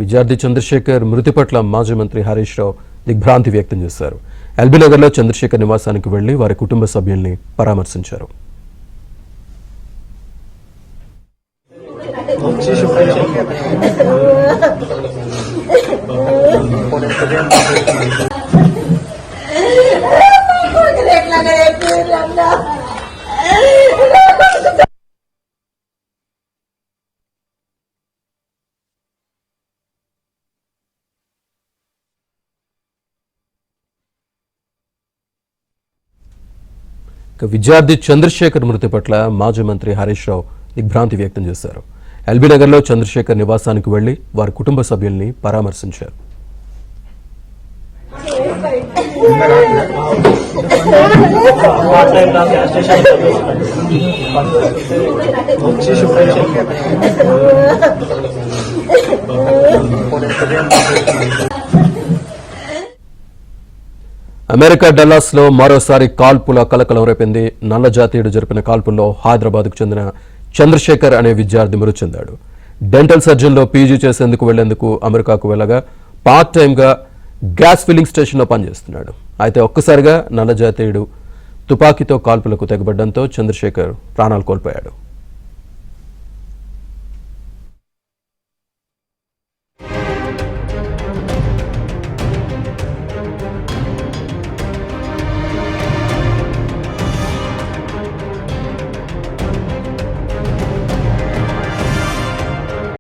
విద్యార్థి చంద్రశేఖర్ మృతి పట్ల మాజీ మంత్రి హరీష్ రావు దిగ్భ్రాంతి వ్యక్తం చేశారు. ఎల్బీ నగర్లో చంద్రశేఖర్ నివాసానికి వెళ్లి వారి కుటుంబ సభ్యుల్ని పరామర్శించారు. విద్యార్థి చంద్రశేఖర్ మృతి పట్ల మాజీ మంత్రి హరీష్ రావు దిగ్భ్రాంతి వ్యక్తం చేశారు. ఎల్బీ నగర్లో చంద్రశేఖర్ నివాసానికి వెళ్లి వారి కుటుంబ సభ్యుల్ని పరామర్శించారు. అమెరికా డల్లాస్ లో మరోసారి కాల్పుల కలకలం రేపింది. నల్ల జాతీయుడు జరిపిన కాల్పుల్లో హైదరాబాద్కు చెందిన చంద్రశేఖర్ అనే విద్యార్థి మృతి చెందాడు. డెంటల్ సర్జన్లో పీజీ చేసేందుకు వెళ్లేందుకు అమెరికాకు వెళ్ళగా పార్ట్ టైంగా గ్యాస్ ఫిల్లింగ్ స్టేషన్లో పనిచేస్తున్నాడు. అయితే ఒక్కసారిగా నల్ల జాతీయుడు తుపాకీతో కాల్పులకు తెగబడ్డంతో చంద్రశేఖర్ ప్రాణాలు కోల్పోయాడు.